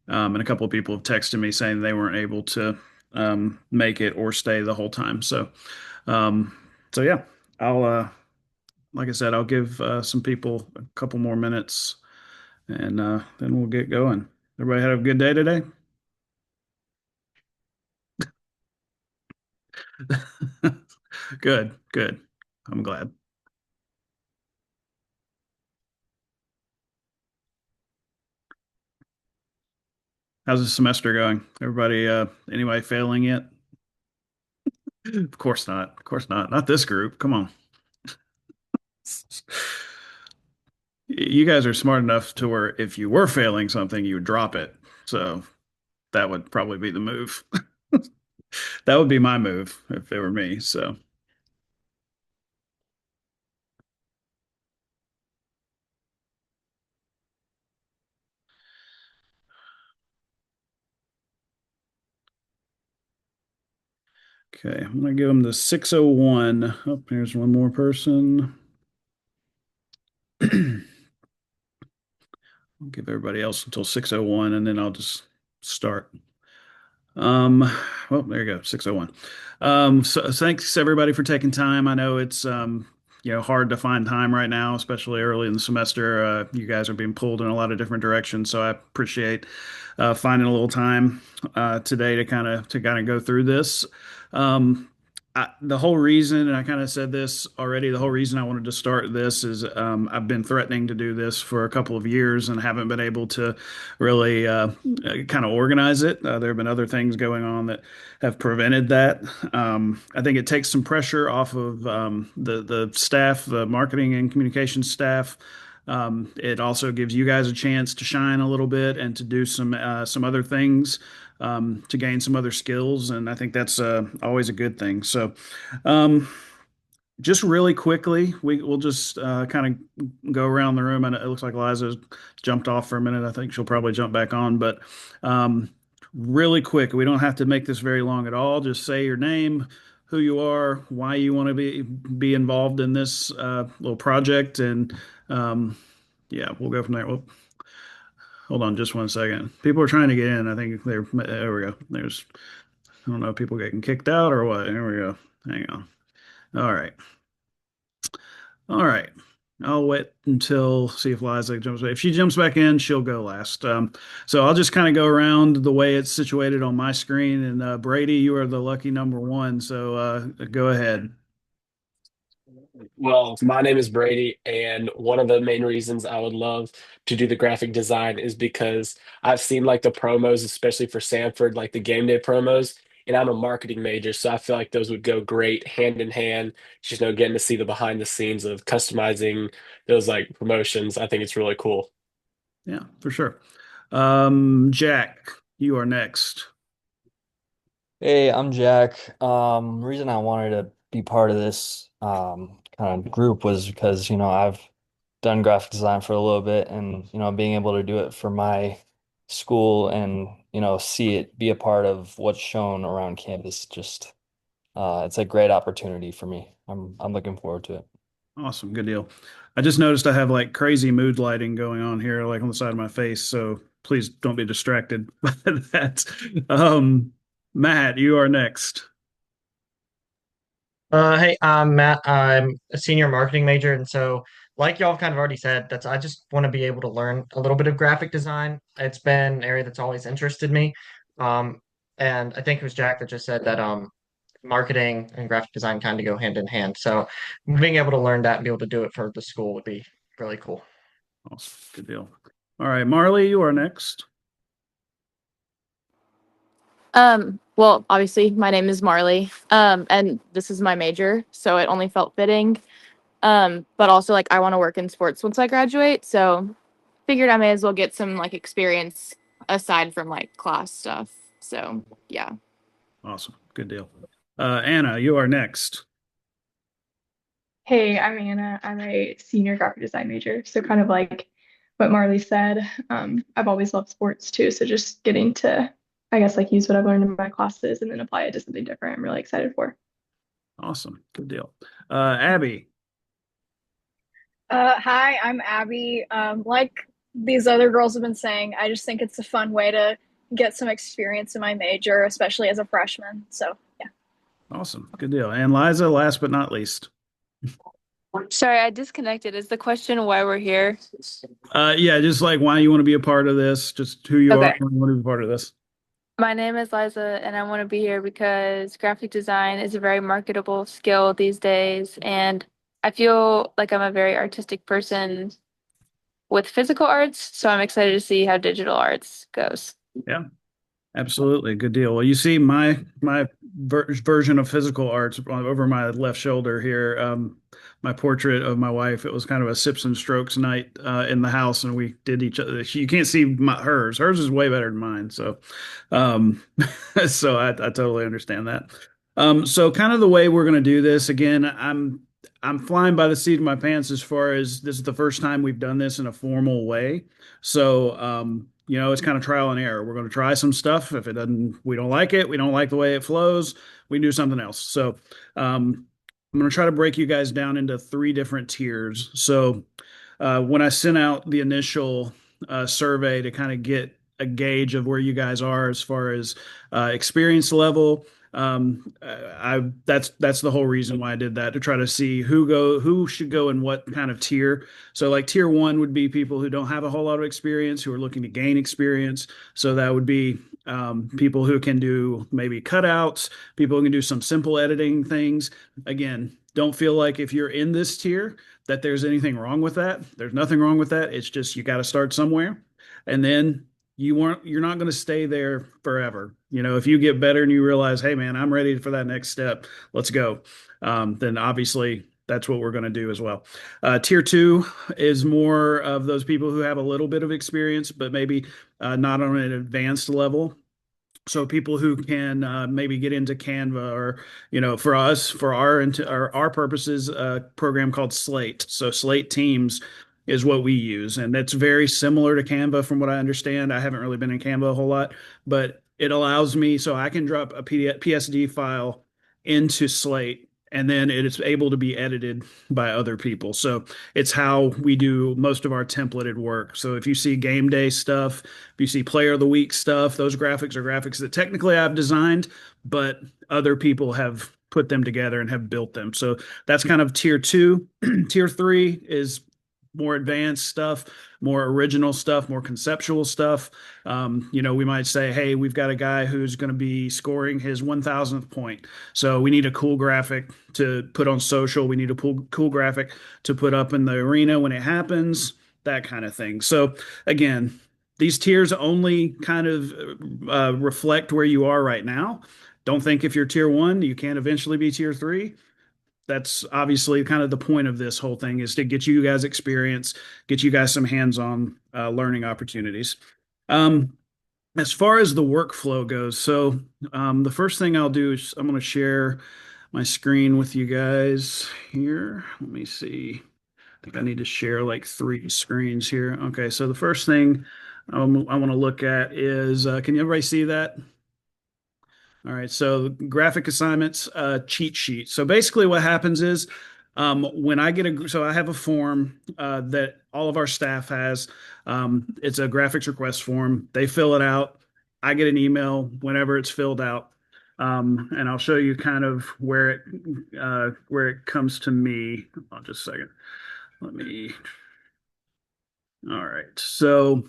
And a couple of people have texted me saying they weren't able to make it or stay the whole time. Um, so yeah, I'll like I said, I'll give some people a couple more minutes, and then we'll get going. Everybody had a good day today? Good, good. I'm glad. How's the semester going? Everybody, anybody failing yet? Of course not. Of course not. Not this group. Come on. You guys are smart enough to where if you were failing something, you would drop it. So that would probably be the move. That would be my move if it were me. So, okay, I'm gonna give them the 601. Oh, here's one more person. I'll give everybody else until 601 and then I'll just start. Um, well, there you go, 601. So thanks everybody for taking time. I know it's hard to find time right now, especially early in the semester. You guys are being pulled in a lot of different directions, so I appreciate finding a little time today to kind of go through this. Um, the whole reason, and I kind of said this already, the whole reason I wanted to start this is I've been threatening to do this for a couple of years and haven't been able to really kind of organize it. There have been other things going on that have prevented that. I think it takes some pressure off of the staff, the marketing and communications staff. It also gives you guys a chance to shine a little bit and to do some other things to gain some other skills, and I think that's always a good thing. So, um, just really quickly, we'll just kind of go around the room, and it looks like Liza jumped off for a minute. I think she'll probably jump back on, but um, really quick, we don't have to make this very long at all. Just say your name, who you are, why you want to be involved in this little project, and um, yeah, we'll go from there. Well, hold on just one second. People are trying to get in. I think there we go. I don't know if people getting kicked out or what. There we go. Hang on. All right. All right. I'll wait until see if Liza jumps back. If she jumps back in, she'll go last. So I'll just kind of go around the way it's situated on my screen. And Brady, you are the lucky number one. So go ahead. Well, my name is Brady, and one of the main reasons I would love to do the graphic design is because I've seen like the promos, especially for Sanford, like the game day promos, and I'm a marketing major, so I feel like those would go great hand in hand. Just getting to see the behind the scenes of customizing those like promotions. I think it's really cool. Yeah, for sure. Jack, you are next. Hey, I'm Jack. Reason I wanted to be part of this kind of group was because, I've done graphic design for a little bit and, being able to do it for my school and, see it be a part of what's shown around campus just it's a great opportunity for me. I'm looking forward to it. Awesome, good deal. I just noticed I have like crazy mood lighting going on here, like on the side of my face. So please don't be distracted by that. Matt, you are next. Hey, I'm Matt. I'm a senior marketing major, and so like y'all have kind of already said, that's I just want to be able to learn a little bit of graphic design. It's been an area that's always interested me. Um, and I think it was Jack that just said that marketing and graphic design kind of go hand in hand. So being able to learn that and be able to do it for the school would be really cool. Awesome, good deal. All right, Marley, you are next. Well, obviously, my name is Marley, and this is my major, so it only felt fitting. But also, like, I want to work in sports once I graduate, so figured I may as well get some like experience aside from like class stuff. So, yeah. Awesome, good deal. Anna, you are next. Hey, I'm Anna. I'm a senior graphic design major. So kind of like what Marley said, I've always loved sports too. So just getting to, I guess, like use what I've learned in my classes and then apply it to something different, I'm really excited for. Awesome, good deal. Abby. Hi, I'm Abby. Like these other girls have been saying. I just think it's a fun way to get some experience in my major, especially as a freshman. So, yeah. Awesome. Good deal. And Liza, last but not least. Sorry, I disconnected. Is the question why we're here? Yeah, just like why you want to be a part of this, just who you are, Okay. why you want to be a part of this. My name is Liza, and I want to be here because graphic design is a very marketable skill these days. And I feel like I'm a very artistic person with physical arts, so I'm excited to see how digital arts goes. Yeah. Absolutely, good deal. Well, you see my version of physical arts over my left shoulder here. My portrait of my wife. It was kind of a sips and strokes night in the house, and we did each other. You can't see hers. Hers is way better than mine. So, um, so I totally understand that. So kind of the way we're going to do this again. I'm flying by the seat of my pants as far as this is the first time we've done this in a formal way. So, it's kind of trial and error. We're going to try some stuff. If it doesn't, we don't like it, we don't like the way it flows, we can do something else. So, I'm going to try to break you guys down into three different tiers. So, when I sent out the initial survey to kind of get a gauge of where you guys are as far as experience level, I that's the whole reason why I did that, to try to see who should go in what kind of tier. So like tier one would be people who don't have a whole lot of experience, who are looking to gain experience. So that would be people who can do maybe cutouts, people who can do some simple editing things. Again, don't feel like if you're in this tier that there's anything wrong with that. There's nothing wrong with that. It's just you got to start somewhere. And then you're not going to stay there forever. If you get better and you realize, hey man, I'm ready for that next step, let's go. Then obviously that's what we're going to do as well. Tier two is more of those people who have a little bit of experience, but maybe not on an advanced level. So people who can maybe get into Canva, or for us, for our purposes, a program called Slate. So Slate Teams is what we use, and it's very similar to Canva from what I understand. I haven't really been in Canva a whole lot, but it allows me so I can drop a PSD file into Slate, and then it is able to be edited by other people. So it's how we do most of our templated work. So if you see game day stuff, if you see player of the week stuff, those graphics are graphics that technically I've designed, but other people have put them together and have built them. So that's kind of tier two. Tier three is more advanced stuff, more original stuff, more conceptual stuff. We might say, hey, we've got a guy who's going to be scoring his 1000th point. So we need a cool graphic to put on social. We need a cool graphic to put up in the arena when it happens, that kind of thing. So again, these tiers only kind of reflect where you are right now. Don't think if you're tier one, you can't eventually be tier three. That's obviously kind of the point of this whole thing, is to get you guys experience, get you guys some hands-on learning opportunities. As far as the workflow goes, so the first thing I'll do is I'm going to share my screen with you guys here. Let me see. I think I need to share like three screens here. Okay, so the first thing I want to look at is, can everybody see that? All right, so graphic assignments, cheat sheet. So basically what happens is when I so I have a form that all of our staff has. It's a graphics request form. They fill it out. I get an email whenever it's filled out. And I'll show you kind of where it comes to me. Oh, just a second. All right. So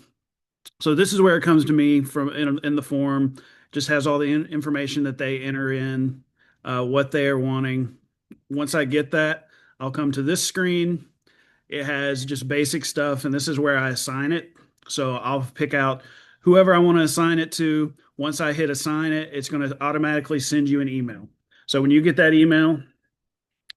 this is where it comes to me from in the form. Just has all the information that they enter in, what they are wanting. Once I get that, I'll come to this screen. It has just basic stuff, and this is where I assign it. So I'll pick out whoever I want to assign it to. Once I hit assign it, it's going to automatically send you an email. So when you get that email,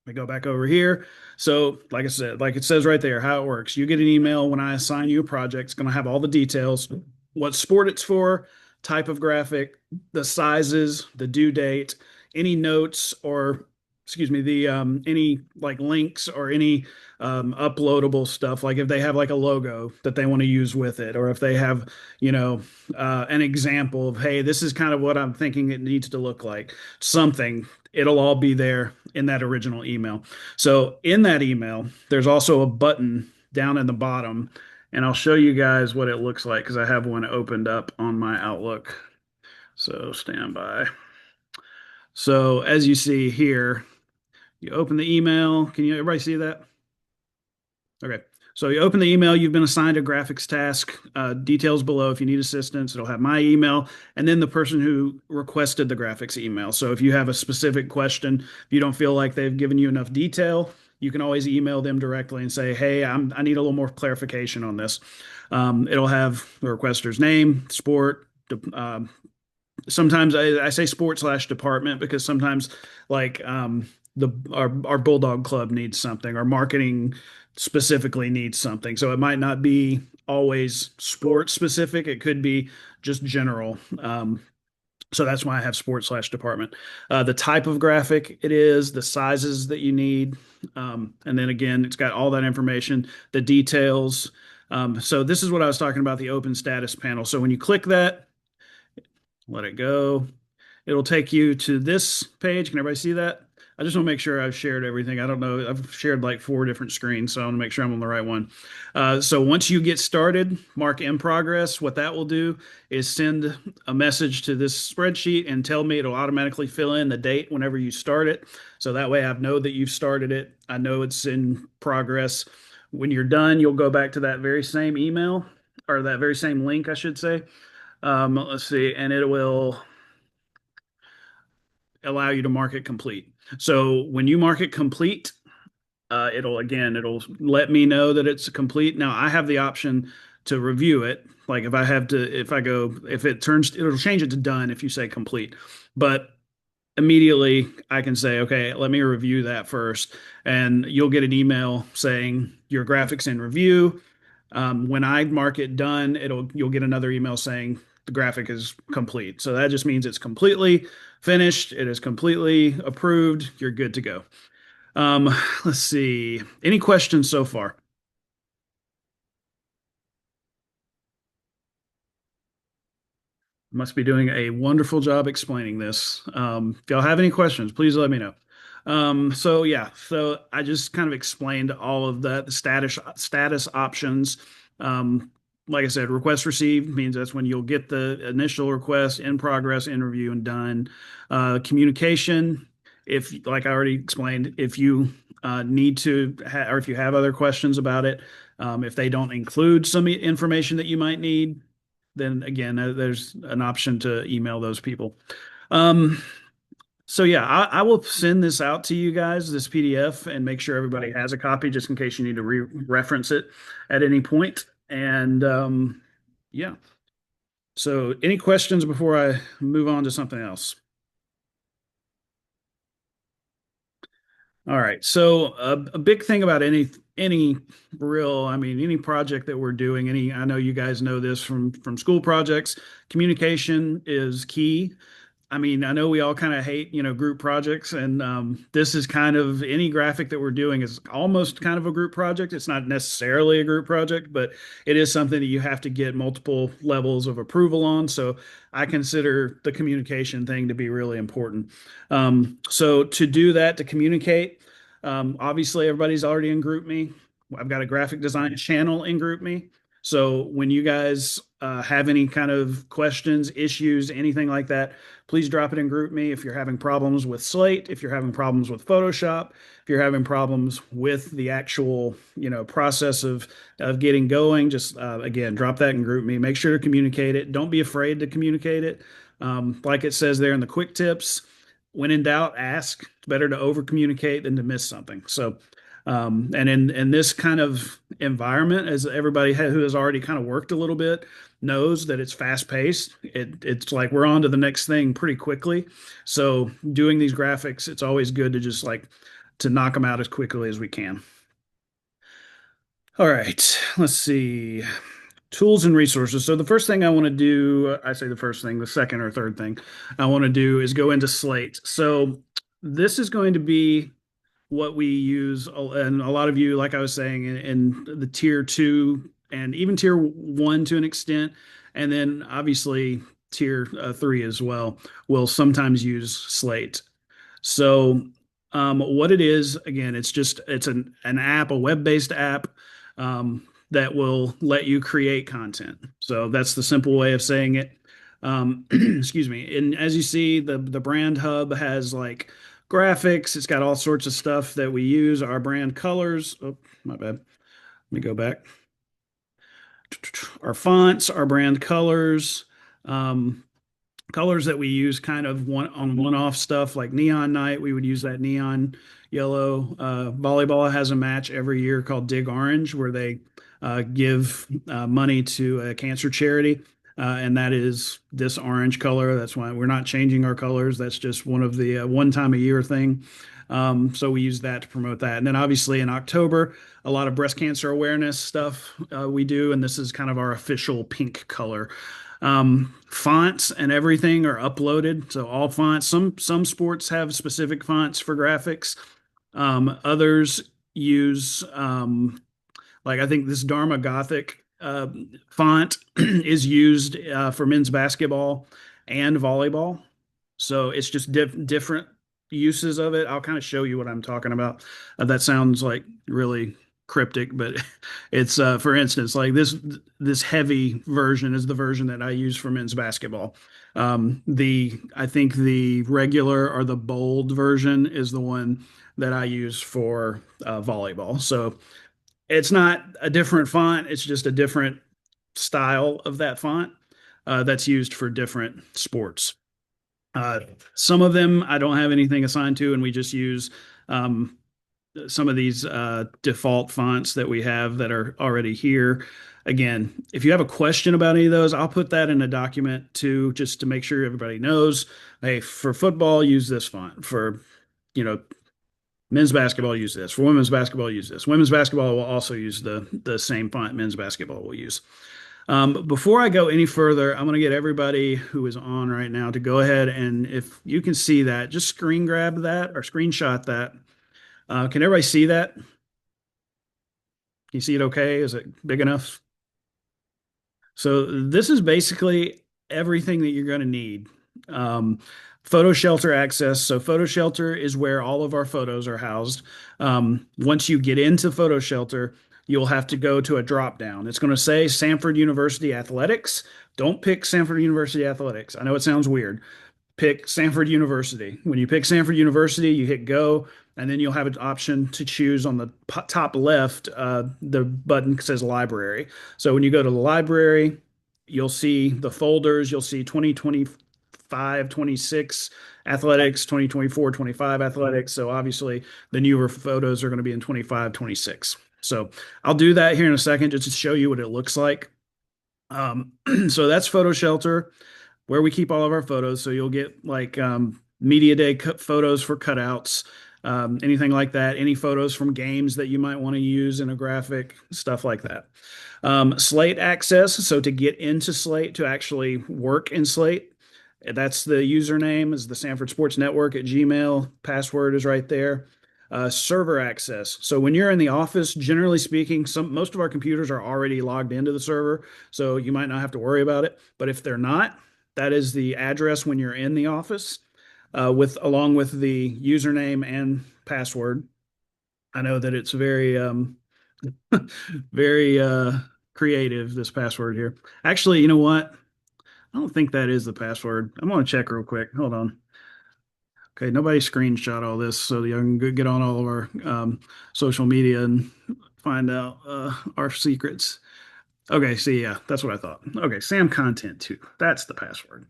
I go back over here. So like I said, like it says right there, how it works. You get an email when I assign you a project. It's going to have all the details, what sport it's for, type of graphic, the sizes, the due date, any notes, or excuse me, the any like links or any uploadable stuff, like if they have like a logo that they want to use with it, or if they have an example of, hey, this is kind of what I'm thinking it needs to look like, something. It'll all be there in that original email. So in that email, there's also a button down in the bottom, and I'll show you guys what it looks like because I have one opened up on my Outlook. So stand by. So as you see here, you open the email. Can you everybody see that? Okay. So you open the email, you've been assigned a graphics task. Details below if you need assistance. It'll have my email and then the person who requested the graphics email. So if you have a specific question, if you don't feel like they've given you enough detail, you can always email them directly and say, hey, I need a little more clarification on this. It'll have the requester's name, sport, sometimes I say sport/department because sometimes like our Bulldog Club needs something, or marketing specifically needs something. So it might not be always sport specific. It could be just general. So that's why I have sport/department. The type of graphic it is, the sizes that you need, and then again, it's got all that information, the details. So this is what I was talking about, the open status panel. So when you click that, let it go. It'll take you to this page. Can everybody see that? I just want to make sure I've shared everything. I don't know. I've shared like 4 different screens, so I want to make sure I'm on the right one. So once you get started, mark in progress. What that will do is send a message to this spreadsheet and tell me it'll automatically fill in the date whenever you start it. So that way I know that you've started it. I know it's in progress. When you're done, you'll go back to that very same email, or that very same link, I should say. Let's see, and it will allow you to mark it complete. So when you mark it complete, it'll let me know that it's complete. Now I have the option to review it. Like if it'll change it to done if you say complete. But immediately I can say, okay, let me review that first. And you'll get an email saying your graphics in review. When I mark it done, you'll get another email saying the graphic is complete. So that just means it's completely finished. It is completely approved. You're good to go. Let's see. Any questions so far? Must be doing a wonderful job explaining this. If y'all have any questions, please let me know. So I just kind of explained all of that, the status options. Like I said, request received means that's when you'll get the initial request, in progress, in review, and done. Communication, like I already explained, if you need to, or if you have other questions about it, if they don't include some information that you might need, then again, there's an option to email those people. So yeah, I will send this out to you guys, this PDF, and make sure everybody has a copy just in case you need to reference it at any point. And yeah. So any questions before I move on to something else? All right. So a big thing about any any project that we're doing, I know you guys know this from school projects, communication is key. I mean, I know we all kind of hate, group projects, and this is kind of any graphic that we're doing is almost kind of a group project. It's not necessarily a group project, but it is something that you have to get multiple levels of approval on. So I consider the communication thing to be really important. So to do that, to communicate, obviously everybody's already in GroupMe. I've got a graphic design channel in GroupMe. So when you guys have any kind of questions, issues, anything like that, please drop it in GroupMe. If you're having problems with Slate, if you're having problems with Photoshop, if you're having problems with the actual, process of getting going, just again, drop that in GroupMe. Make sure to communicate it. Don't be afraid to communicate it. Like it says there in the quick tips, when in doubt, ask. It's better to over communicate than to miss something. So and in this kind of environment, as everybody who has already kind of worked a little bit knows that it's fast paced. It's like we're on to the next thing pretty quickly. So doing these graphics, it's always good to just to knock them out as quickly as we can. All right, let's see. Tools and resources. So the first thing I want to do, I say the first thing, the second or third thing I want to do is go into Slate. So this is going to be what we use, and a lot of you, like I was saying, in the tier 2 and even tier 1 to an extent, and then obviously tier 3 as well, will sometimes use Slate. So what it is, again, it's an app, a web-based app. that will let you create content. So that's the simple way of saying it. Excuse me. And as you see, the brand hub has like graphics. It's got all sorts of stuff that we use. Our brand colors. Oh, my bad. Let me go back. Our fonts, our brand colors, um, colors that we use kind of one-off stuff like Neon Night. We would use that neon yellow. Volleyball has a match every year called Dig Orange where they give money to a cancer charity. And that is this orange color. That's why we're not changing our colors. That's just one of the one time a year thing. So we use that to promote that. And then obviously in October, a lot of breast cancer awareness stuff we do. And this is kind of our official pink color. Fonts and everything are uploaded. So all fonts, some sports have specific fonts for graphics. Others use like I think this Dharma Gothic font is used for men's basketball and volleyball. So it's just different uses of it. I'll kind of show you what I'm talking about. That sounds like really cryptic, but it's for instance, like this heavy version is the version that I use for men's basketball. The I think the regular or the bold version is the one that I use for volleyball. So it's not a different font, it's just a different style of that font that's used for different sports. Uh, some of them I don't have anything assigned to, and we just use some of these default fonts that we have that are already here. Again, if you have a question about any of those, I'll put that in a document too, just to make sure everybody knows. Hey, for football, use this font. For you know, men's basketball, use this. For women's basketball, use this. Women's basketball will also use the same font men's basketball will use. Before I go any further, I'm going to get everybody who is on right now to go ahead and if you can see that, just screen grab that or screenshot that. Can everybody see that? Can you see it okay? Is it big enough? So this is basically everything that you're going to need. Photo shelter access. So photo shelter is where all of our photos are housed. Once you get into photo shelter, you'll have to go to a drop down. It's going to say Samford University Athletics. Don't pick Samford University Athletics. I know it sounds weird. Pick Samford University. When you pick Samford University, you hit go, and then you'll have an option to choose on the top left. The button says library. So when you go to the library, you'll see the folders. You'll see 2025, 26 athletics, 2024, 25 athletics. So obviously the newer photos are going to be in 25, 26. So I'll do that here in a second just to show you what it looks like. So that's Photo Shelter, where we keep all of our photos. So you'll get like media day photos for cutouts, anything like that, any photos from games that you might want to use in a graphic, stuff like that. Slate access. So to get into Slate, to actually work in Slate, that's the username is the Samford Sports Network at Gmail. Password is right there. Server access. So when you're in the office, generally speaking, most of our computers are already logged into the server, so you might not have to worry about it. But if they're not, that is the address when you're in the office, along with the username and password. I know that it's very very creative, this password here. Actually, you know what? I don't think that is the password. I'm going to check real quick. Hold on. Okay, nobody screenshot all this so you can get on all of our social media and find out our secrets. Okay, see, yeah, that's what I thought. Okay, Sam Content 2. That's the password.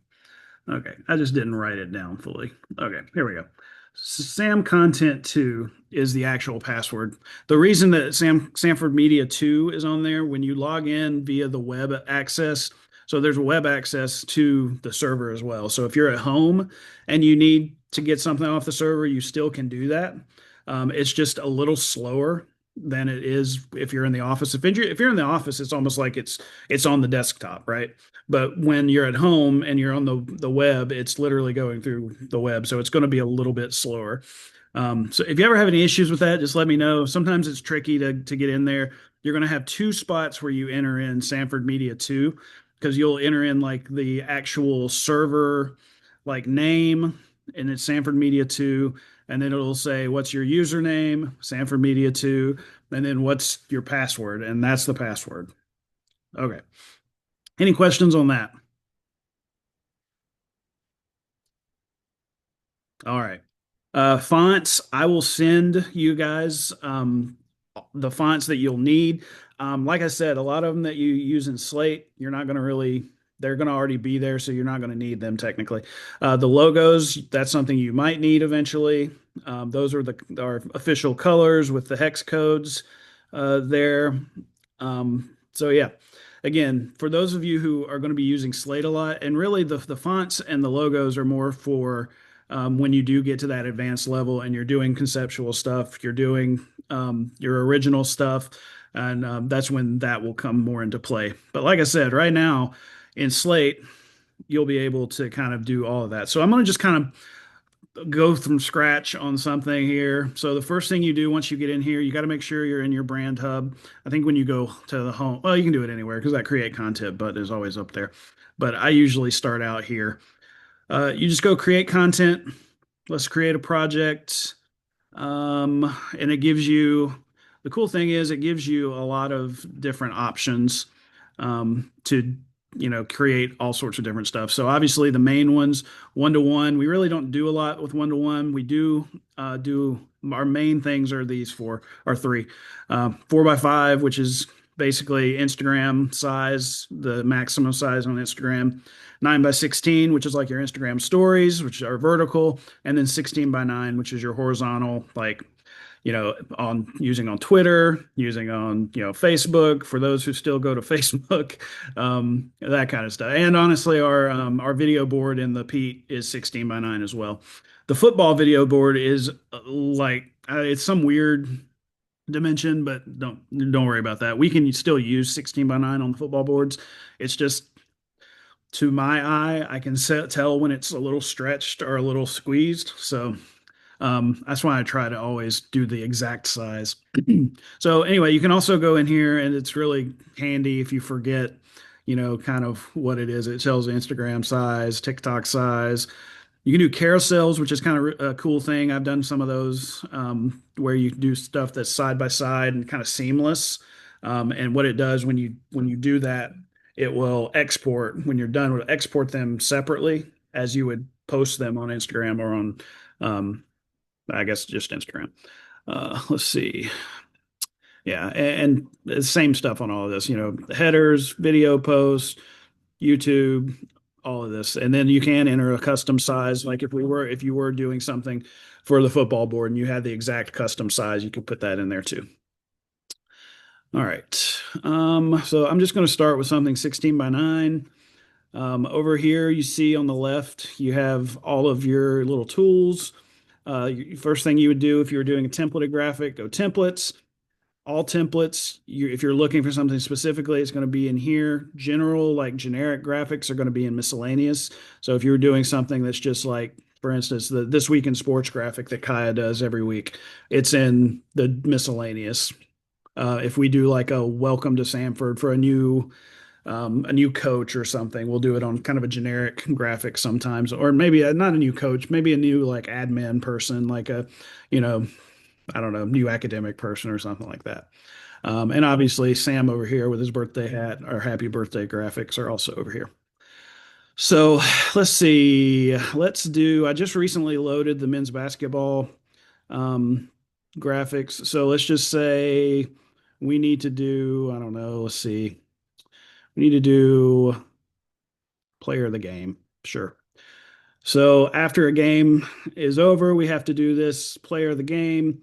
Okay, I just didn't write it down fully. Okay, here we go. Sam Content 2 is the actual password. The reason that Samford Media 2 is on there, when you log in via the web access, so there's web access to the server as well. So if you're at home and you need to get something off the server, you still can do that. It's just a little slower than it is if you're in the office. If you're in the office, it's almost like it's on the desktop, right? But when you're at home and you're on the web, it's literally going through the web, so it's going to be a little bit slower. So if you ever have any issues with that, just let me know. Sometimes it's tricky to get in there. You're going to have two spots where you enter in Samford Media 2 because you'll enter in like the actual server like name, and it's Samford Media 2, and then it'll say what's your username, Samford Media 2, and then what's your password, and that's the password. Okay. Any questions on that? All right. Fonts, I will send you guys the fonts that you'll need. Like I said, a lot of them that you use in Slate, you're not going to really, they're going to already be there, so you're not going to need them technically. The logos, that's something you might need eventually. Those are our official colors with the hex codes there. So yeah, again, for those of you who are going to be using Slate a lot, and really the fonts and the logos are more for when you do get to that advanced level and you're doing conceptual stuff, you're doing your original stuff, and that's when that will come more into play. But like I said, right now in Slate, you'll be able to kind of do all of that. So I'm going to just kind of go from scratch on something here. So the first thing you do once you get in here, you got to make sure you're in your brand hub. I think when you go to the home, well, you can do it anywhere because that create content button is always up there. But I usually start out here. You just go create content. Let's create a project. And it gives you, the cool thing is it gives you a lot of different options to create all sorts of different stuff. So obviously the main ones, one-to-one, we really don't do a lot with one-to-one. We do our main things are these four or three. 4x5, which is basically Instagram size, the maximum size on Instagram. 9x16, which is like your Instagram stories, which are vertical, and then 16x9, which is your horizontal, like on using on Twitter, using on Facebook for those who still go to Facebook, that kind of stuff. And honestly, our video board in the Pete is 16x9 as well. The football video board is like it's some weird dimension, but don't worry about that. We can still use 16x9 on the football boards. It's just to my eye, I can tell when it's a little stretched or a little squeezed. So that's why I try to always do the exact size. So anyway, you can also go in here and it's really handy if you forget, kind of what it is. It tells Instagram size, TikTok size. You can do carousels, which is kind of a cool thing. I've done some of those where you do stuff that's side by side and kind of seamless. And what it does when you do that, it will export when you're done. It will export them separately as you would post them on Instagram or on I guess just Instagram. Let's see. Yeah, and the same stuff on all of this, headers, video posts, YouTube, all of this. And then you can enter a custom size. Like if you were doing something for the football board and you had the exact custom size, you could put that in there too. All right. So I'm just going to start with something 16x9. Over here, you see on the left, you have all of your little tools. First thing you would do if you were doing a templated graphic, go templates, all templates. If you're looking for something specifically, it's going to be in here. General, like generic graphics are going to be in miscellaneous. So if you were doing something that's just like, for instance, the This Week in Sports graphic that Kaya does every week, it's in the miscellaneous. If we do like a welcome to Samford for a new coach or something, we'll do it on kind of a generic graphic sometimes, or maybe not a new coach, maybe a new like admin person, like a, I don't know, new academic person or something like that. And obviously Sam over here with his birthday hat, our happy birthday graphics are also over here. So let's see, I just recently loaded the men's basketball graphics. So let's just say we need to do, I don't know, let's see. We need to do player of the game. Sure. So after a game is over, we have to do this player of the game.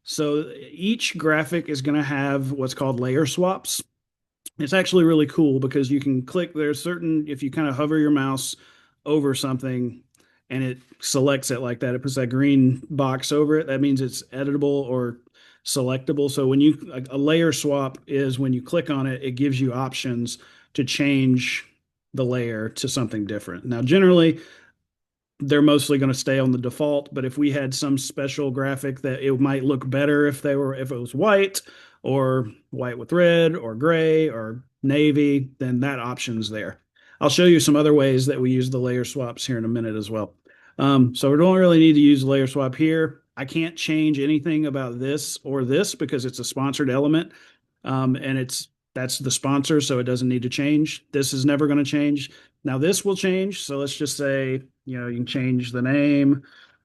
So each graphic is going to have what's called layer swaps. It's actually really cool because you can click, if you kind of hover your mouse over something and it selects it like that, it puts that green box over it. That means it's editable or selectable. So when a layer swap is when you click on it, it gives you options to change the layer to something different. Now, generally, they're mostly going to stay on the default, but if we had some special graphic that it might look better if it was white or white with red or gray or navy, then that option's there. I'll show you some other ways that we use the layer swaps here in a minute as well. So we don't really need to use layer swap here. I can't change anything about this or this because it's a sponsored element. And that's the sponsor, so it doesn't need to change. This is never going to change. Now this will change. So let's just say, you can change the name,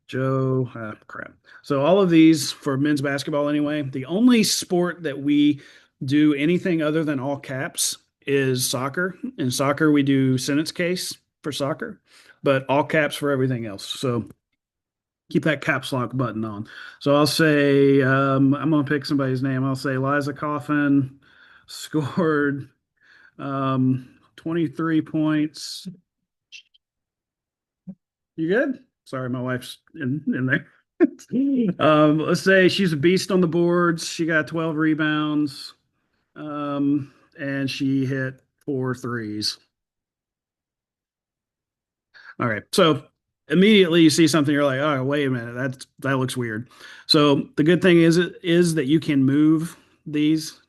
Joe, crap. So all of these for men's basketball anyway, the only sport that we do anything other than all caps is soccer. In soccer, we do sentence case for soccer, but all caps for everything else. So keep that caps lock button on. So I'll say, I'm going to pick somebody's name. I'll say Liza Coffin scored 23 points. You good? Sorry, my wife's in there. Let's say she's a beast on the boards. She got 12 rebounds. And she hit 4 threes. All right. So immediately you see something, you're like, oh, wait a minute, that looks weird. So the good thing is that you can move these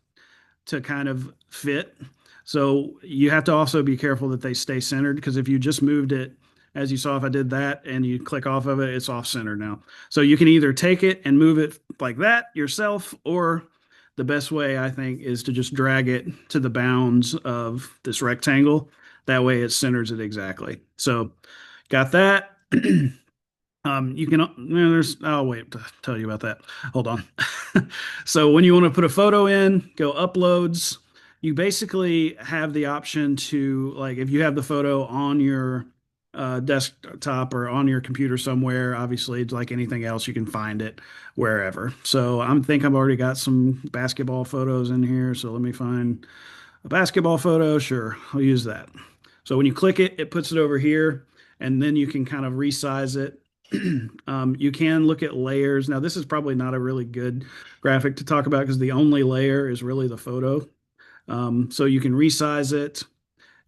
to kind of fit. So you have to also be careful that they stay centered, because if you just moved it, as you saw, if I did that and you click off of it, it's off center now. So you can either take it and move it like that yourself, or the best way, I think, is to just drag it to the bounds of this rectangle. That way it centers it exactly. So got that. You can, I'll wait to tell you about that. Hold on. So when you want to put a photo in, go uploads. You basically have the option to, like, if you have the photo on your desktop or on your computer somewhere, obviously it's like anything else, you can find it wherever. So I've already got some basketball photos in here. So let me find a basketball photo. Sure, I'll use that. So when you click it, it puts it over here, and then you can kind of resize it. You can look at layers. Now, this is probably not a really good graphic to talk about because the only layer is really the photo. So you can resize it.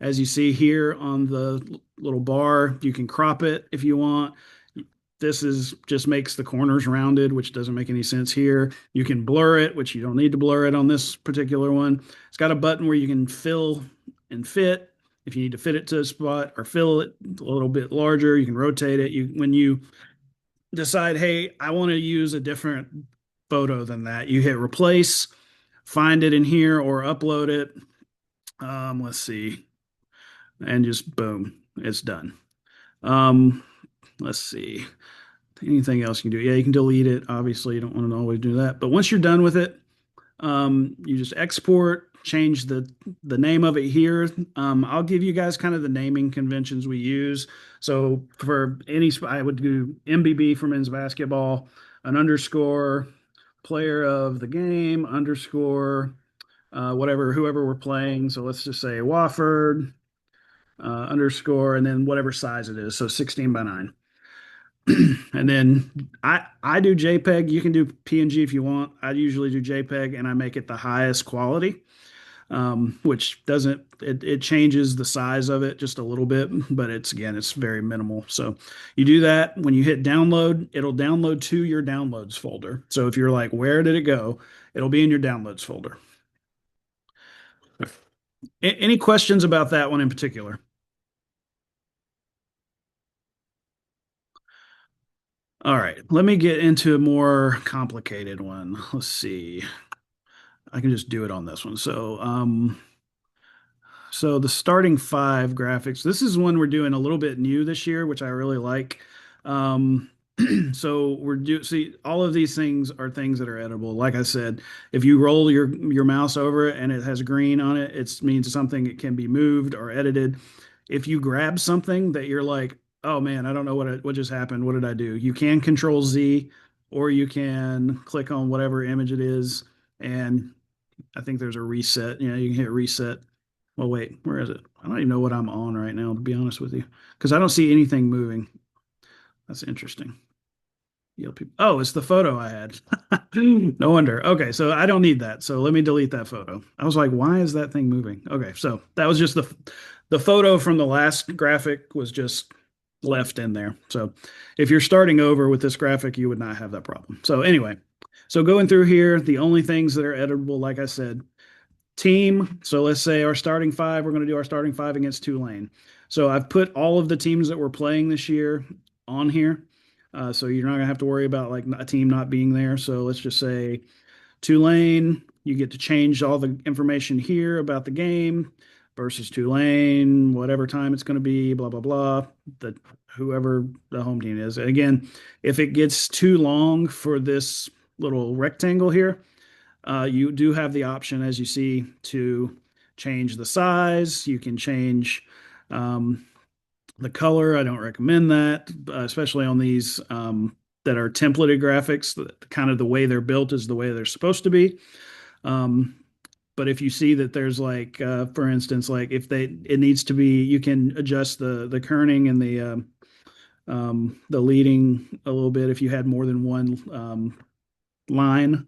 As you see here on the little bar, you can crop it if you want. This just makes the corners rounded, which doesn't make any sense here. You can blur it, which you don't need to blur it on this particular one. It's got a button where you can fill and fit. If you need to fit it to a spot or fill it a little bit larger, you can rotate it. When you decide, hey, I want to use a different photo than that, you hit replace, find it in here, or upload it. Let's see. And just boom, it's done. Let's see. Anything else you can do? Yeah, you can delete it. Obviously, you don't want to always do that. But once you're done with it, you just export, change the name of it here. I'll give you guys kind of the naming conventions we use. So for I would do MBB for men's basketball, an underscore, player of the game, underscore, whoever we're playing. So let's just say Wofford, underscore, and then whatever size it is. So 16 by 9. And then I do JPEG. You can do PNG if you want. I usually do JPEG, and I make it the highest quality, which it changes the size of it just a little bit, but it's very minimal. So you do that. When you hit download, it'll download to your downloads folder. So if you're like, where did it go? It'll be in your downloads folder. Any questions about that one in particular? All right, let me get into a more complicated one. Let's see. I can just do it on this one. So the starting 5 graphics. This is one we're doing a little bit new this year, which I really like. So see, all of these things are things that are editable. Like I said, if you roll your mouse over it and it has green on it, it means something it can be moved or edited. If you grab something that you're like, oh man, I don't know what just happened. What did I do? You can Control Z, or you can click on whatever image it is, and I think there's a reset. You can hit reset. Well, wait, where is it? I don't even know what I'm on right now, to be honest with you, because I don't see anything moving. That's interesting. Oh, it's the photo I had. No wonder. Okay, so I don't need that. So let me delete that photo. I was like, why is that thing moving? Okay, so that was just the photo from the last graphic was just left in there. So if you're starting over with this graphic, you would not have that problem. So anyway, so going through here, the only things that are editable, like I said, team. So let's say our starting 5, we're going to do our starting 5 against Tulane. So I've put all of the teams that we're playing this year on here. So you're not gonna have to worry about like a team not being there. So let's just say Tulane, you get to change all the information here about the game versus Tulane, whatever time it's going to be, blah blah blah. The whoever the home team is. And again, if it gets too long for this little rectangle here, you do have the option, as you see, to change the size. You can change the color. I don't recommend that, especially on these that are templated graphics. Kind of the way they're built is the way they're supposed to be. But if you see that there's like, for instance, like if it needs to be, you can adjust the kerning and the leading a little bit if you had more than one line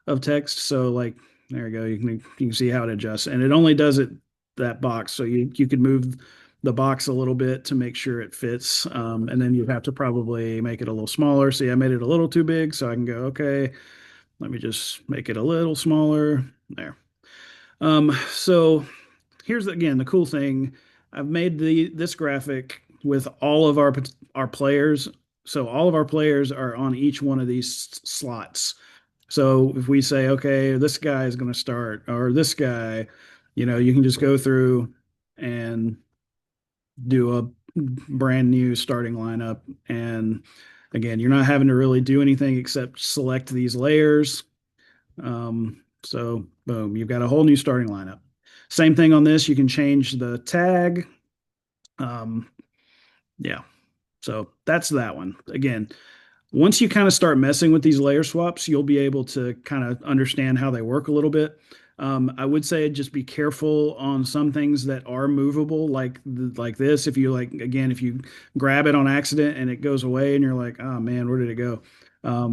of text. So like there you go. You can see how it adjusts, and it only does it that box. So you could move the box a little bit to make sure it fits, and then you have to probably make it a little smaller. See, I made it a little too big, so I can go, okay, let me just make it a little smaller there. So here's again the cool thing. I've made this graphic with all of our players. So all of our players are on each one of these slots. So if we say, okay, this guy is going to start, or this guy, you can just go through and do a brand new starting lineup. And again, you're not having to really do anything except select these layers. So boom, you've got a whole new starting lineup. Same thing on this. You can change the tag. Yeah. So that's that one. Again, once you kind of start messing with these layer swaps, you'll be able to kind of understand how they work a little bit. I would say just be careful on some things that are movable, like this. If you if you grab it on accident and it goes away, and you're like, oh man, where did it go?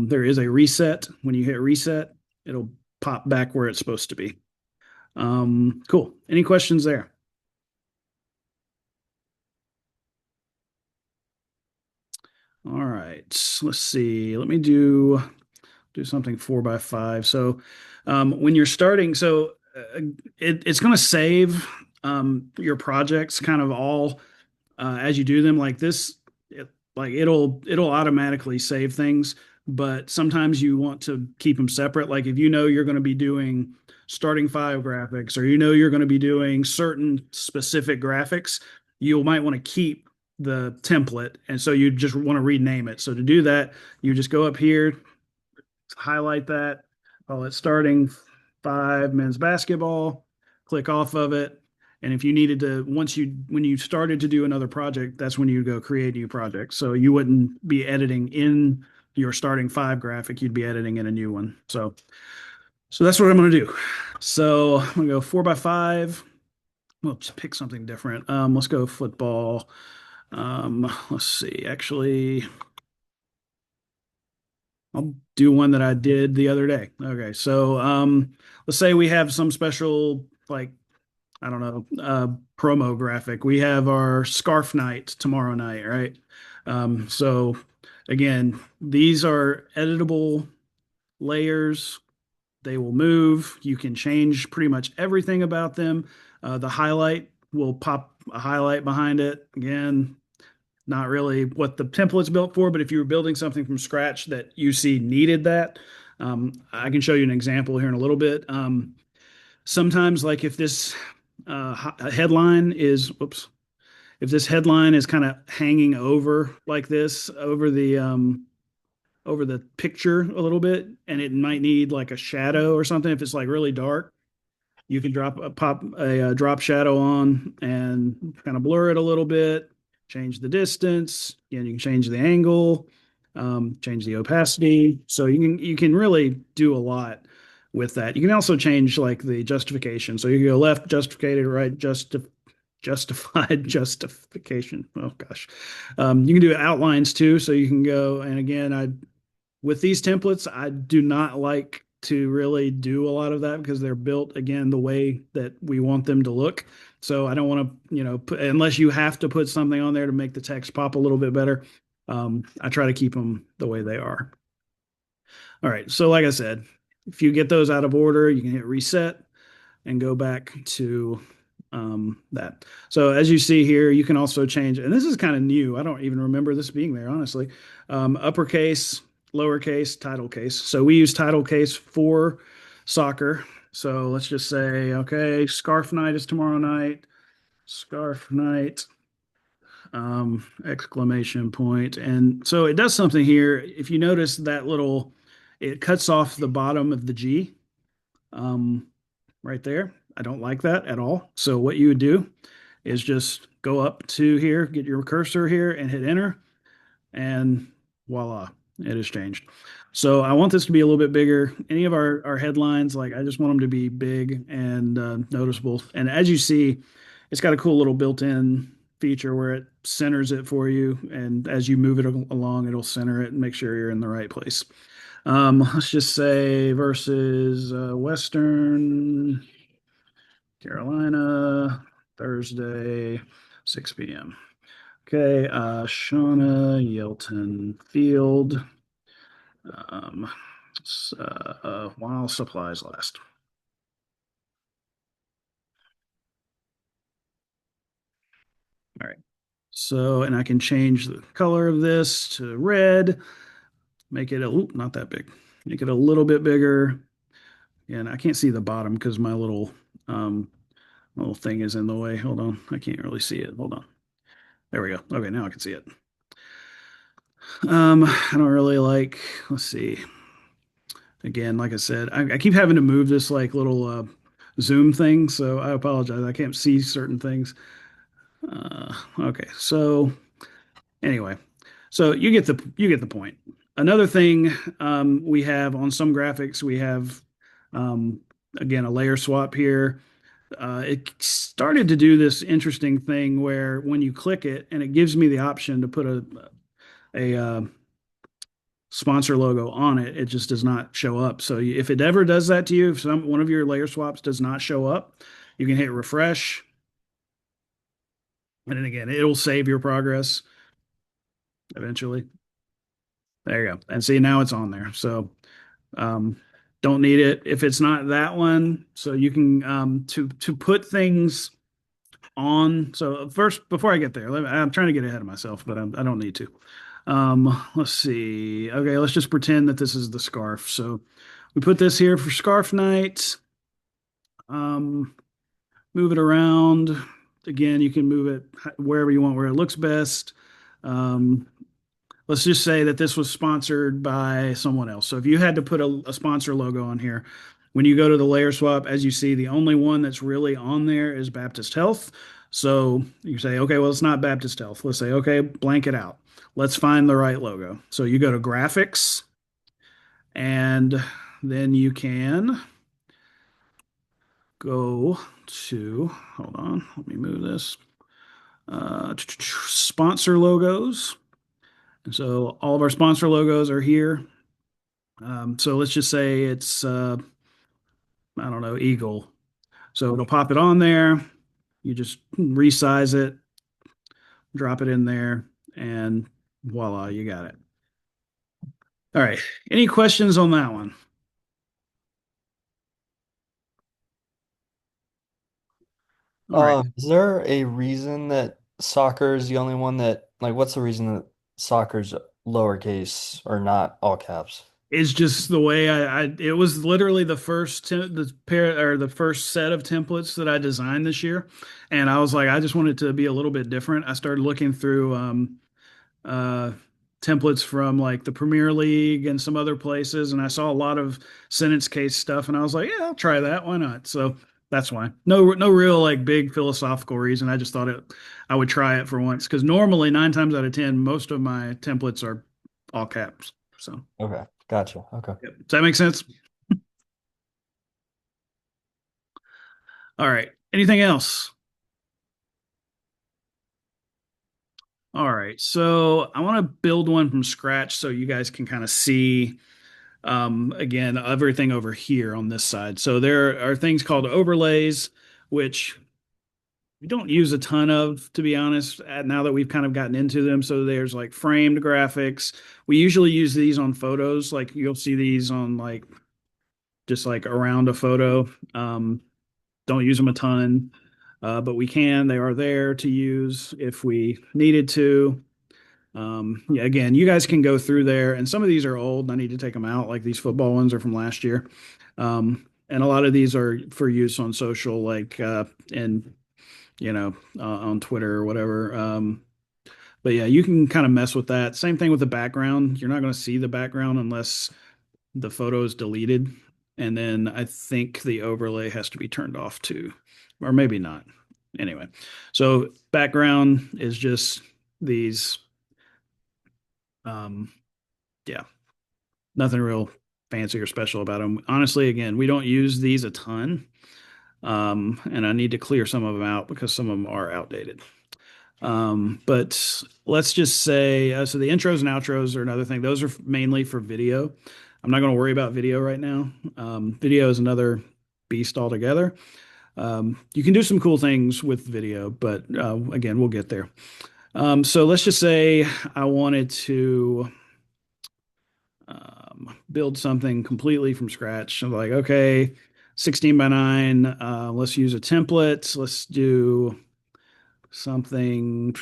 There is a reset. When you hit reset, it'll pop back where it's supposed to be. Cool. Any questions there? All right. Let's see. Let me do something 4x5. So when you're starting, so it's going to save your projects kind of all as you do them like this. It'll automatically save things, but sometimes you want to keep them separate. Like if you're going to be doing starting five graphics, or you're going to be doing certain specific graphics, you might want to keep the template, and so you just want to rename it. So to do that, you just go up here, highlight that, call it starting five men's basketball, click off of it. And if you needed to, when you started to do another project, that's when you go create new project. So you wouldn't be editing in your starting five graphic, you'd be editing in a new one. So that's what I'm going to do. So I'm going to go 4x5. Well, just pick something different. Let's go football. Let's see, actually, I'll do one that I did the other day. Okay, so let's say we have some special, like, I don't know, promo graphic. We have our scarf night tomorrow night, right? So again, these are editable layers. They will move. You can change pretty much everything about them. The highlight will pop a highlight behind it. Again, not really what the template's built for, but if you were building something from scratch that you see needed that, I can show you an example here in a little bit. Sometimes, like if this headline is, if this headline is kind of hanging over like this over the picture a little bit, and it might need like a shadow or something. If it's like really dark, you can pop a drop shadow on and kind of blur it a little bit, change the distance, and you can change the angle, change the opacity. So you can really do a lot with that. You can also change like the justification. So you can go left justified, right justified justification. Oh gosh. You can do outlines too. So you can go, and again, with these templates, I do not like to really do a lot of that because they're built again the way that we want them to look. So I don't want to, unless you have to put something on there to make the text pop a little bit better. I try to keep them the way they are. All right. So like I said, if you get those out of order, you can hit reset and go back to that. So as you see here, you can also change, and this is kind of new. I don't even remember this being there, honestly. Uppercase, lowercase, title case. So we use title case for soccer. So let's just say, okay, scarf night is tomorrow night. Scarf night, exclamation point. And so it does something here. If you notice that little, it cuts off the bottom of the G right there. I don't like that at all. So what you would do is just go up to here, get your cursor here and hit enter, and voila, it has changed. So I want this to be a little bit bigger. Any of our headlines, like I just want them to be big and noticeable. And as you see, it's got a cool little built-in feature where it centers it for you. And as you move it along, it'll center it and make sure you're in the right place. Let's just say versus Western Carolina, Thursday, 6 p.m. Okay, Shauna Yelton Field. While supplies last. All right. So, and I can change the color of this to red, make it not that big, make it a little bit bigger. And I can't see the bottom because my little thing is in the way. Hold on. I can't really see it. Hold on. There we go. Okay, now I can see it. I don't really like, let's see. Again, like I said, I keep having to move this like little zoom thing, so I apologize. I can't see certain things. Okay, so anyway, so you get the point. Another thing we have on some graphics, we have again a layer swap here. It started to do this interesting thing where when you click it, and it gives me the option to put a sponsor logo on it, it just does not show up. So if it ever does that to you, if one of your layer swaps does not show up, you can hit refresh. And then again, it'll save your progress eventually. There you go. And see, now it's on there. So don't need it if it's not that one. So you can to put things on. So first, before I get there, I'm trying to get ahead of myself, but I don't need to. Let's see. Okay, let's just pretend that this is the scarf. So we put this here for scarf night. Move it around. Again, you can move it wherever you want, where it looks best. Let's just say that this was sponsored by someone else. So if you had to put a sponsor logo on here, when you go to the layer swap, as you see, the only one that's really on there is Baptist Health. So you say, okay, well, it's not Baptist Health. Let's say, okay, blank it out. Let's find the right logo. So you go to graphics, and then you can go to, hold on, let me move this, sponsor logos. And so all of our sponsor logos are here. So let's just say it's, I don't know, Eagle. So it'll pop it on there. You just resize it, drop it in there, and voila, you got it. All right. Any questions on that one? All right. Is there a reason that soccer is the only one that, like, what's the reason that soccer's lowercase or not all caps? It's just the way it was literally the first the pair or the first set of templates that I designed this year, and I was like, I just wanted to be a little bit different. I started looking through templates from like the Premier League and some other places, and I saw a lot of sentence case stuff, and I was like, yeah, I'll try that. Why not? So that's why. No real like big philosophical reason. I just thought I would try it for once because normally 9 times out of 10, most of my templates are all caps. So. Okay, gotcha. Okay. Yep. Does that make sense? All right. Anything else? All right. So I want to build one from scratch so you guys can kind of see again everything over here on this side. So there are things called overlays, which we don't use a ton of, to be honest, now that we've kind of gotten into them. So there's like framed graphics. We usually use these on photos. Like you'll see these on like just like around a photo. Don't use them a ton. but they are there to use if we needed to. Yeah, again, you guys can go through there, and some of these are old. And I need to take them out. Like these football ones are from last year, and a lot of these are for use on social, like and on Twitter or whatever. But yeah, you can kind of mess with that. Same thing with the background. You're not going to see the background unless the photo is deleted, and then I think the overlay has to be turned off too, or maybe not. Anyway, so background is just these. Yeah, nothing real fancy or special about them. Honestly, again, we don't use these a ton. And I need to clear some of them out because some of them are outdated. But let's just say, so the intros and outros are another thing. Those are mainly for video. I'm not going to worry about video right now. Video is another beast altogether. You can do some cool things with video, but again, we'll get there. So let's just say I wanted to build something completely from scratch. I'm like, okay, 16 by 9. Let's use a template. Let's do something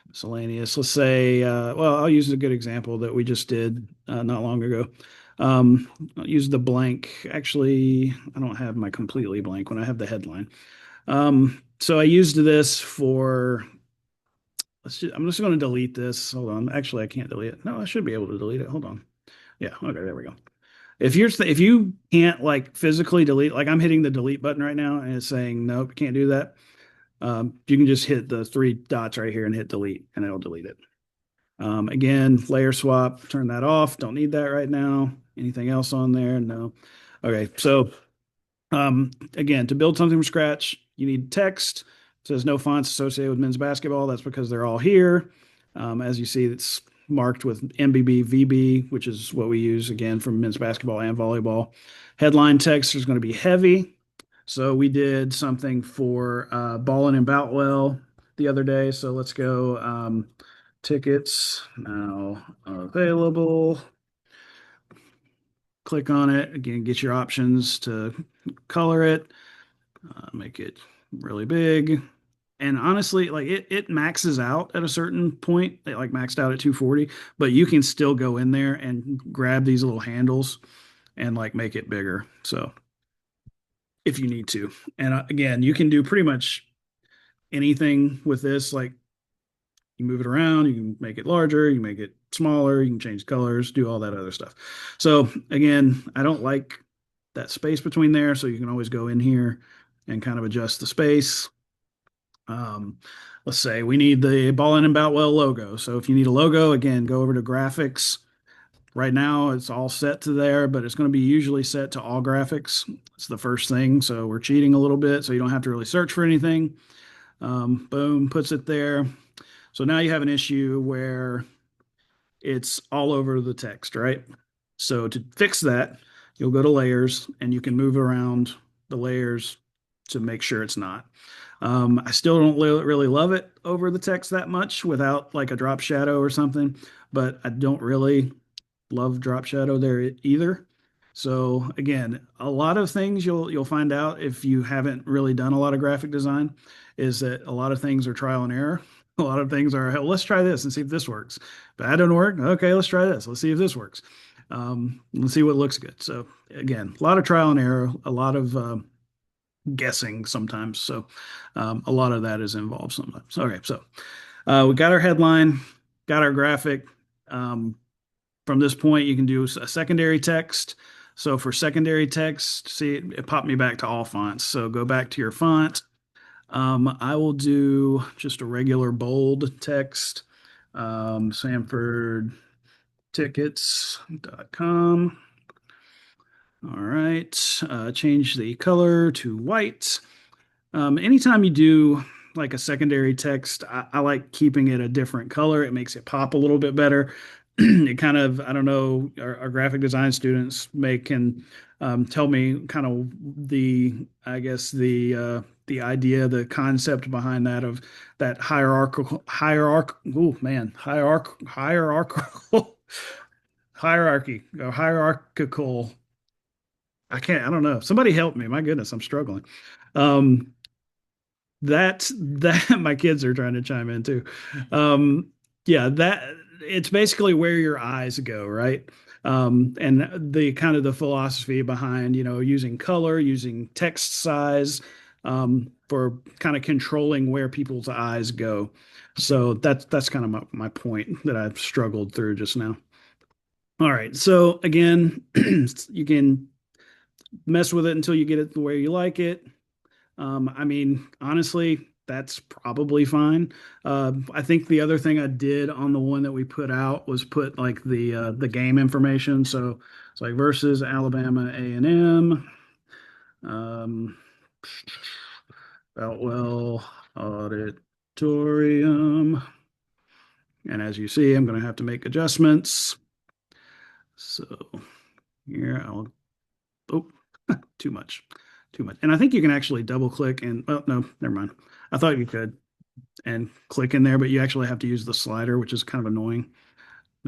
miscellaneous. Let's say, well, I'll use a good example that we just did not long ago. I'll use the blank. Actually, I don't have my completely blank when I have the headline. So I used this for. I'm just going to delete this. Hold on. Actually, I can't delete it. No, I should be able to delete it. Hold on. Yeah. Okay. There we go. If you can't like physically delete, like I'm hitting the delete button right now and it's saying nope, you can't do that. You can just hit the 3 dots right here and hit delete, and it'll delete it. Again, layer swap. Turn that off. Don't need that right now. Anything else on there? No. Okay. So again, to build something from scratch, you need text. It says no fonts associated with men's basketball. That's because they're all here. As you see, it's marked with MBB, VB, which is what we use again for men's basketball and volleyball. Headline text is going to be heavy. So we did something for Ballin and Boutwell the other day. So let's go tickets now available. Click on it. Again, get your options to color it. Make it really big. And honestly, like it maxes out at a certain point. It like maxed out at 240, but you can still go in there and grab these little handles and like make it bigger. So if you need to. And again, you can do pretty much anything with this. Like you move it around, you can make it larger, you can make it smaller, you can change colors, do all that other stuff. So again, I don't like that space between there. So you can always go in here and kind of adjust the space. Let's say we need the Ballin and Boutwell logo. So if you need a logo, again, go over to graphics. Right now it's all set to there, but it's going to be usually set to all graphics. It's the first thing. So we're cheating a little bit. So you don't have to really search for anything. Boom, puts it there. So now you have an issue where it's all over the text, right? So to fix that, you'll go to layers and you can move around the layers to make sure it's not. I still don't really love it over the text that much without like a drop shadow or something, but I don't really love drop shadow there either. So again, a lot of things you'll find out if you haven't really done a lot of graphic design is that a lot of things are trial and error. A lot of things are, hey, let's try this and see if this works. But that didn't work. Okay, let's try this. Let's see if this works. Let's see what looks good. So again, a lot of trial and error, a lot of guessing sometimes. So a lot of that is involved sometimes. Okay, so we got our headline, got our graphic. From this point, you can do a secondary text. So for secondary text, see, it popped me back to all fonts. So go back to your font. I will do just a regular bold text, sanfordtickets.com. All right, change the color to white. Anytime you do like a secondary text, I like keeping it a different color. It makes it pop a little bit better. It kind of, I don't know, our graphic design students can tell me kind of I guess the idea, the concept behind that of that hierarchical, oh man, hierarchical I don't know. Somebody help me. My goodness, I'm struggling. Um, that my kids are trying to chime in too. Um, yeah, that it's basically where your eyes go, right? And the kind of the philosophy behind, using color, using text size, for kind of controlling where people's eyes go. So that's kind of my point that I've struggled through just now. All right. So again, you can mess with it until you get it the way you like it. I mean, honestly, that's probably fine. I think the other thing I did on the one that we put out was put like the game information. So it's like versus Alabama A&M, um, Boutwell Auditorium, and as you see, I'm going to have to make adjustments. So here I'll. Oh, too much, too much. And I think you can actually double click and. Oh no, never mind. I thought you could and click in there, but you actually have to use the slider, which is kind of annoying.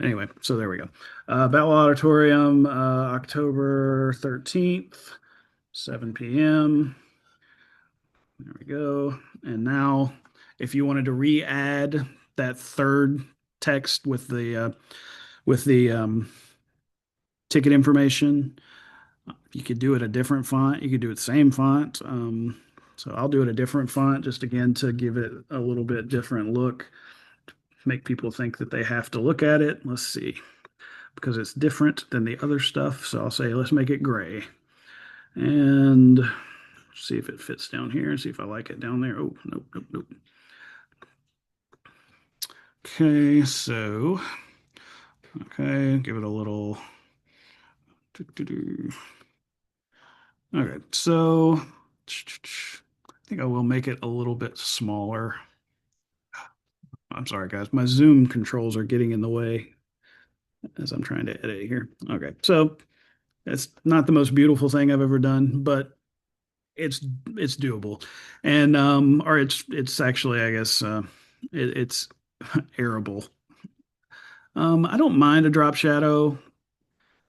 Anyway, so there we go. Battle Auditorium, October 13th, 7 p.m. There we go. And now, if you wanted to re-add that third text with the ticket information, you could do it a different font. You could do it the same font. So I'll do it a different font just again to give it a little bit different look, make people think that they have to look at it. Let's see, because it's different than the other stuff. So I'll say, let's make it gray and see if it fits down here and see if I like it down there. Oh, nope, nope, nope. Okay, so, okay, give it a little. Okay, so I think I will make it a little bit smaller. I'm sorry, guys. My Zoom controls are getting in the way as I'm trying to edit here. Okay, so it's not the most beautiful thing I've ever done, but it's doable, and or it's actually, I guess, it's arable. I don't mind a drop shadow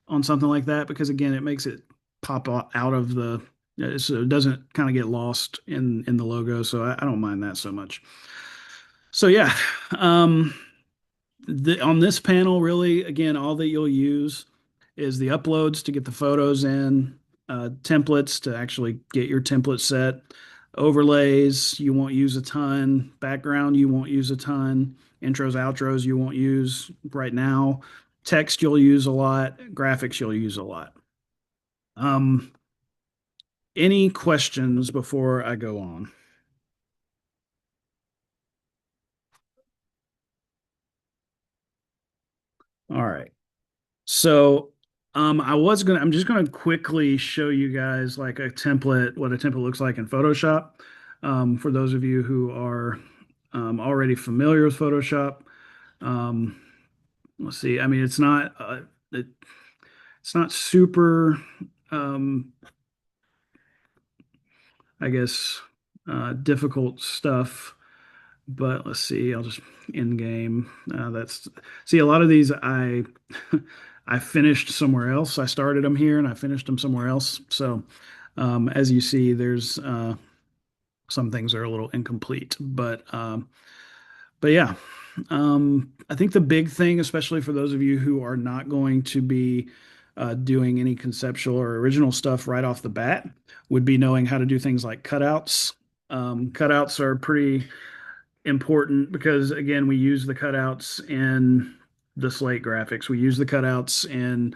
on something like that because again, it makes it pop out of the so it doesn't kind of get lost in the logo. So I don't mind that so much. So yeah, um, on this panel, really, again, all that you'll use is the uploads to get the photos in, templates to actually get your template set, overlays you won't use a ton, background you won't use a ton, intros, outros you won't use right now, text you'll use a lot, graphics you'll use a lot. Um, any questions before I go on? All right. So I'm just gonna quickly show you guys like a template, what a template looks like in Photoshop. For those of you who are already familiar with Photoshop. Um, let's see. I mean, it's not super, um, I guess, difficult stuff. But let's see. I'll just in game. That's see a lot of these I finished somewhere else. I started them here and I finished them somewhere else. So as you see, there's some things are a little incomplete, but yeah, I think the big thing, especially for those of you who are not going to be doing any conceptual or original stuff right off the bat, would be knowing how to do things like cutouts. Cutouts are pretty important because, again, we use the cutouts in the slate graphics. We use the cutouts in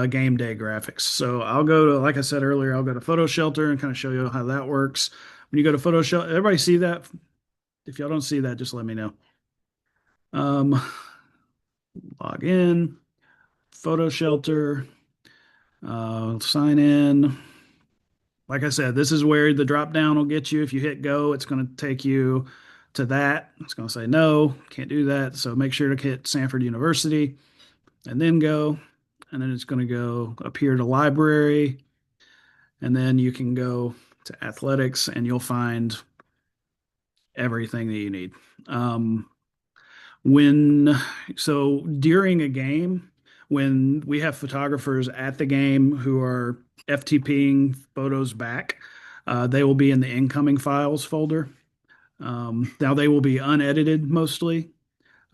game day graphics. So I'll go to, like I said earlier, I'll go to Photo Shelter and kind of show you how that works. When you go to Photo Shelter, everybody see that? If y'all don't see that, just let me know. Um, log in, Photo Shelter, sign in. Like I said, this is where the drop down will get you. If you hit go, it's going to take you to that. It's going to say no, can't do that. So make sure to hit Samford University and then go. And then it's going to go up here to library. And then you can go to athletics and you'll find everything that you need. When so during a game, when we have photographers at the game who are FTPing photos back, they will be in the incoming files folder. Now they will be unedited mostly.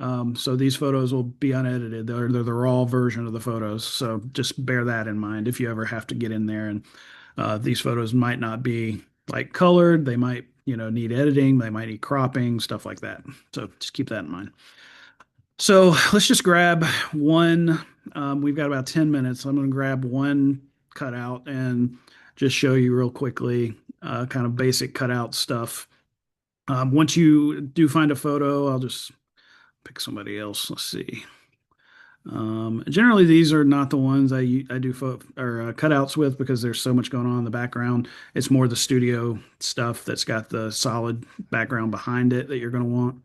So these photos will be unedited. They're the raw version of the photos. So just bear that in mind if you ever have to get in there. And these photos might not be like colored. They might, need editing. They might need cropping, stuff like that. So just keep that in mind. So let's just grab one. We've got about 10 minutes. I'm going to grab one cutout and just show you real quickly, kind of basic cutout stuff. Once you do find a photo, I'll just pick somebody else. Let's see. Generally, these are not the ones I do cutouts with because there's so much going on in the background. It's more the studio stuff that's got the solid background behind it that you're going to want.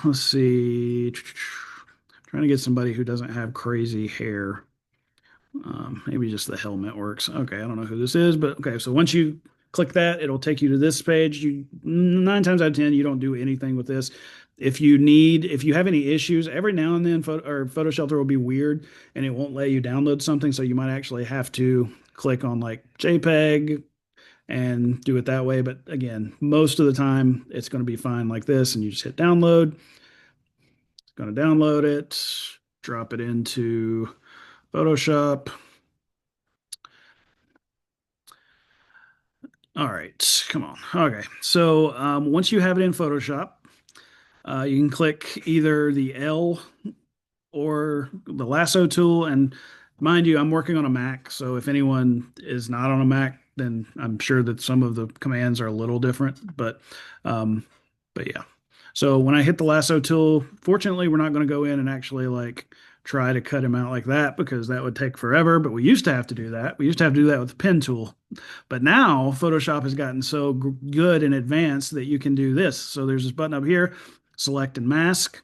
Let's see. Trying to get somebody who doesn't have crazy hair. Maybe just the helmet works. Okay, I don't know who this is, but okay. So once you click that, it'll take you to this page. 9 times out of 10, you don't do anything with this. If you have any issues, every now and then Photo Shelter will be weird and it won't let you download something. So you might actually have to click on like JPEG and do it that way. But again, most of the time it's going to be fine like this, and you just hit download. It's going to download it, drop it into Photoshop. All right, come on. Okay, so once you have it in Photoshop, you can click either the L or the lasso tool. And mind you, I'm working on a Mac, so if anyone is not on a Mac, then I'm sure that some of the commands are a little different. But yeah. So when I hit the lasso tool, fortunately, we're not going to go in and actually like try to cut him out like that because that would take forever. But we used to have to do that. We used to have to do that with the pen tool. But now Photoshop has gotten so good and advanced that you can do this. So there's this button up here, select and mask.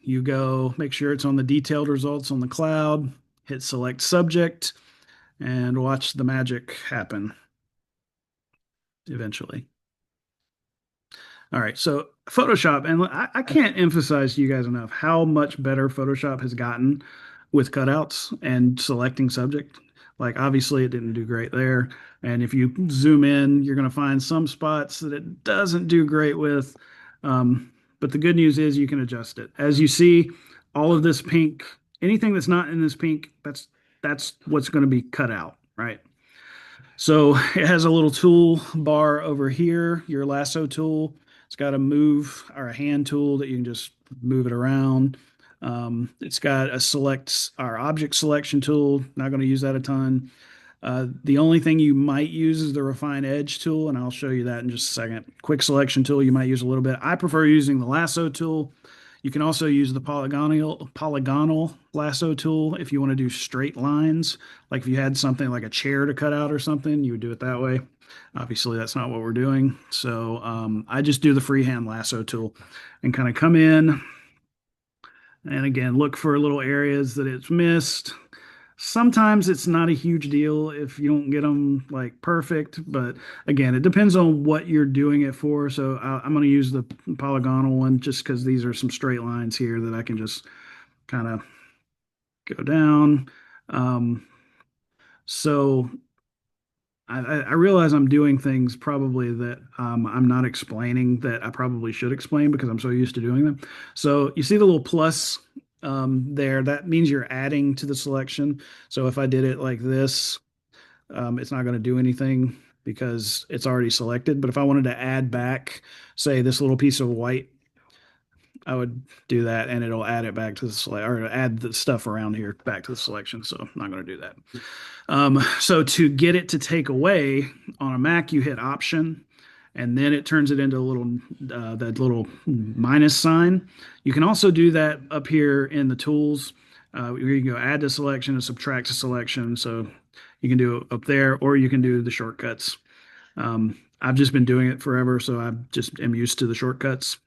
You go make sure it's on the detailed results on the cloud, hit select subject, and watch the magic happen eventually. All right, so Photoshop, and I can't emphasize to you guys enough how much better Photoshop has gotten with cutouts and selecting subject. Like obviously it didn't do great there. And if you zoom in, you're going to find some spots that it doesn't do great with. But the good news is you can adjust it. As you see, all of this pink, anything that's not in this pink, that's what's going to be cut out, right? So it has a little tool bar over here, your lasso tool. It's got a move or a hand tool that you can just move it around. It's got a select our object selection tool. Not going to use that a ton. The only thing you might use is the refine edge tool, and I'll show you that in just a second. Quick selection tool you might use a little bit. I prefer using the lasso tool. You can also use the polygonal lasso tool if you want to do straight lines. Like if you had something like a chair to cut out or something, you would do it that way. Obviously, that's not what we're doing. So I just do the freehand lasso tool and kind of come in. And again, look for little areas that it's missed. Sometimes it's not a huge deal if you don't get them like perfect, but again, it depends on what you're doing it for. So I'm going to use the polygonal one just because these are some straight lines here that I can just kind of go down. So I realize I'm doing things probably that I'm not explaining that I probably should explain because I'm so used to doing them. So you see the little plus there, that means you're adding to the selection. So if I did it like this, it's not going to do anything because it's already selected. But if I wanted to add back, say this little piece of white, I would do that and it'll add it back to the select or add the stuff around here back to the selection. So I'm not going to do that. So to get it to take away on a Mac, you hit Option, and then it turns it into a little that little minus sign. You can also do that up here in the tools. You can go add to selection and subtract to selection. So you can do it up there, or you can do the shortcuts. I've just been doing it forever, so I just am used to the shortcuts.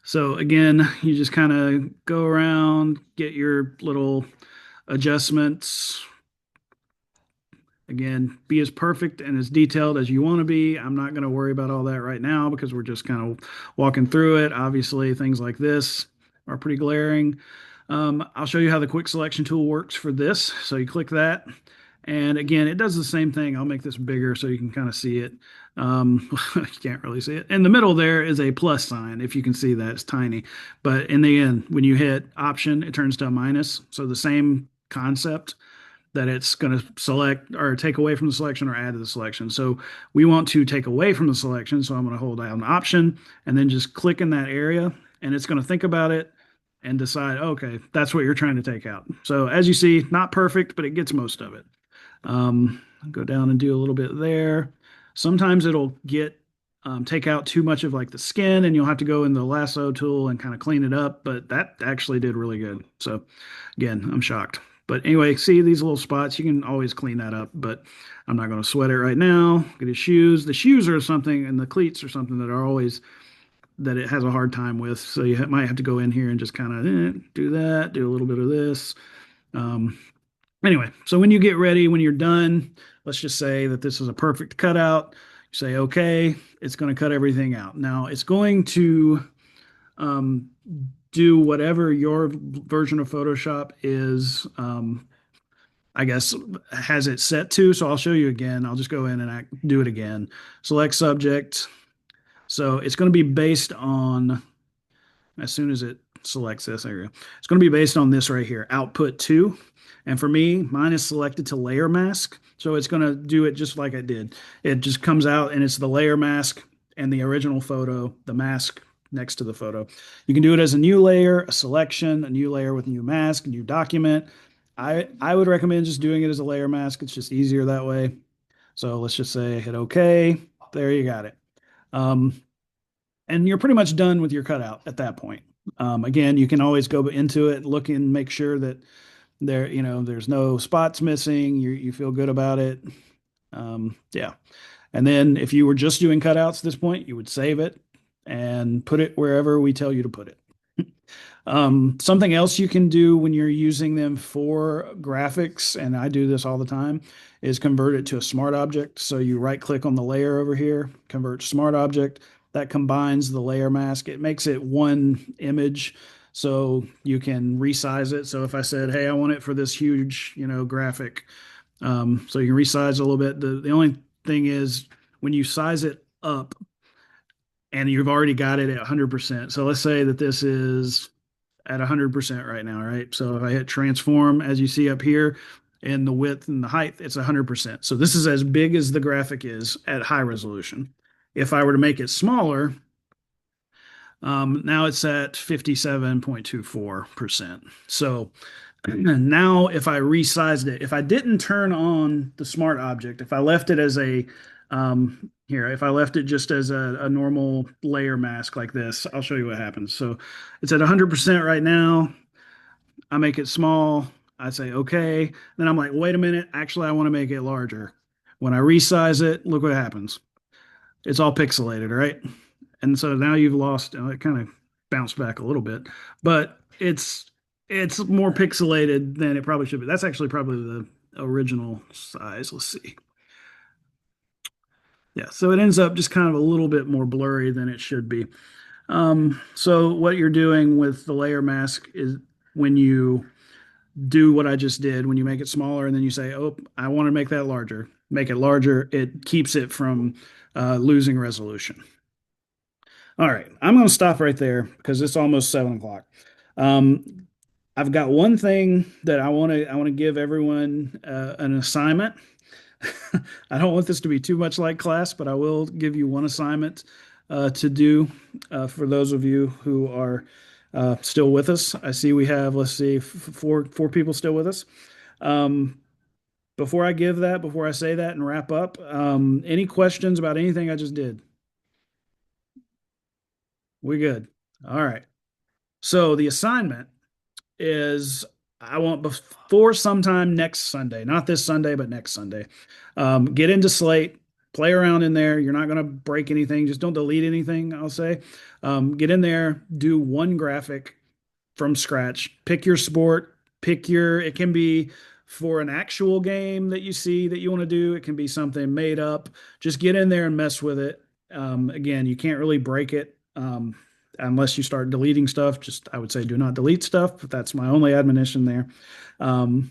So again, you just kind of go around, get your little adjustments. Again, be as perfect and as detailed as you want to be. I'm not going to worry about all that right now because we're just kind of walking through it. Obviously, things like this are pretty glaring. I'll show you how the quick selection tool works for this. So you click that. And again, it does the same thing. I'll make this bigger so you can kind of see it. You can't really see it. In the middle there is a plus sign. If you can see that, it's tiny. But in the end, when you hit option, it turns to a minus. So the same concept that it's going to select or take away from the selection or add to the selection. So we want to take away from the selection. So I'm going to hold down option and then just click in that area, and it's going to think about it and decide, okay, that's what you're trying to take out. So as you see, not perfect, but it gets most of it. Go down and do a little bit there. Sometimes it'll take out too much of like the skin, and you'll have to go in the lasso tool and kind of clean it up, but that actually did really good. So again, I'm shocked. But anyway, see these little spots, you can always clean that up, but I'm not going to sweat it right now. Get his shoes. The shoes are something, and the cleats are something that are always that it has a hard time with. So you might have to go in here and just kind of do that, do a little bit of this. Anyway, so when you get ready, when you're done, let's just say that this is a perfect cutout. You say, okay, it's going to cut everything out. Now it's going to do whatever your version of Photoshop is, I guess, has it set to. So I'll show you again. I'll just go in and do it again. Select subject. So it's going to be based on, as soon as it selects this, there you go. It's going to be based on this right here, output 2. And for me, mine is selected to layer mask. So it's going to do it just like I did. It just comes out and it's the layer mask and the original photo, the mask next to the photo. You can do it as a new layer, a selection, a new layer with new mask, a new document. I would recommend just doing it as a layer mask. It's just easier that way. So let's just say hit OK. There you got it. And you're pretty much done with your cutout at that point. Again, you can always go into it, look and make sure that there's no spots missing. You feel good about it. Yeah. And then if you were just doing cutouts at this point, you would save it and put it wherever we tell you to put it. Something else you can do when you're using them for graphics, and I do this all the time, is convert it to a smart object. So you right click on the layer over here, convert to smart object. That combines the layer mask. It makes it one image, so you can resize it. So if I said, hey, I want it for this huge, graphic, so you can resize a little bit. The only thing is when you size it up and you've already got it at 100%. So let's say that this is at 100% right now, right? So if I hit transform, as you see up here, and the width and the height, it's 100%. So this is as big as the graphic is at high resolution. If I were to make it smaller, now it's at 57.24%. So now if I resized it, if I didn't turn on the smart object, if I left it as if I left it just as a normal layer mask like this, I'll show you what happens. So it's at 100% right now. I make it small. I say, okay. Then I'm like, wait a minute. Actually, I want to make it larger. When I resize it, look what happens. It's all pixelated, right? And so now you've lost, it kind of bounced back a little bit, but it's more pixelated than it probably should be. That's actually probably the original size. Let's see. Yeah, so it ends up just kind of a little bit more blurry than it should be. So what you're doing with the layer mask is when you do what I just did, when you make it smaller and then you say, oh, I want to make that larger, make it larger, it keeps it from losing resolution. All right, I'm going to stop right there because it's almost 7 o'clock. I've got one thing that I want to give everyone an assignment. I don't want this to be too much like class, but I will give you one assignment to do for those of you who are still with us. I see we have, let's see, four people still with us. Before I say that and wrap up, any questions about anything I just did? We good? All right. So the assignment is I want before sometime next Sunday, not this Sunday, but next Sunday, get into Slate, play around in there. You're not going to break anything. Just don't delete anything, I'll say. Get in there, do one graphic from scratch, pick your sport, it can be for an actual game that you see that you want to do. It can be something made up. Just get in there and mess with it. Again, you can't really break it. unless you start deleting stuff, just I would say do not delete stuff. But that's my only admonition there. Um,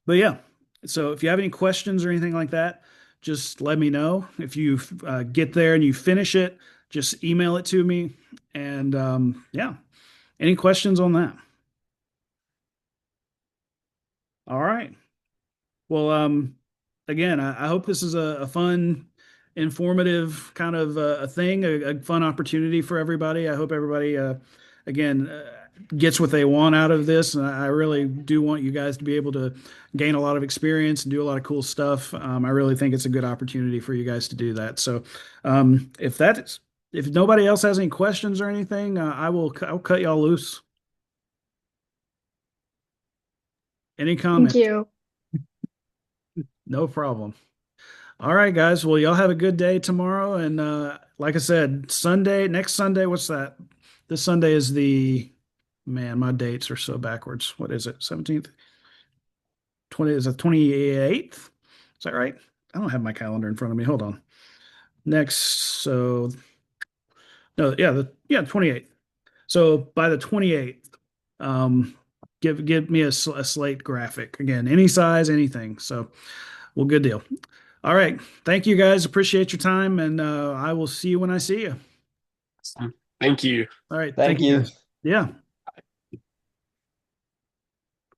but yeah, so if you have any questions or anything like that, just let me know. If you get there and you finish it, just email it to me. And yeah, any questions on that? All right. Well, again, I hope this is a fun, informative kind of a thing, a fun opportunity for everybody. I hope everybody, again, gets what they want out of this. And I really do want you guys to be able to gain a lot of experience and do a lot of cool stuff. I really think it's a good opportunity for you guys to do that. So, if nobody else has any questions or anything, I'll cut y'all loose. Any comments? Thank you. No problem. All right, guys. Well, y'all have a good day tomorrow. And like I said, next Sunday, what's that? This Sunday is man, my dates are so backwards. What is it? 17th? 20, is it 28th? Is that right? I don't have my calendar in front of me. Hold on. No, yeah, 28th. So by the 28th, give me a slate graphic. Again, any size, anything. So, well, good deal. All right. Thank you guys. Appreciate your time. And I will see you when I see you. Thank you. All right. Thank you. guys. Yeah.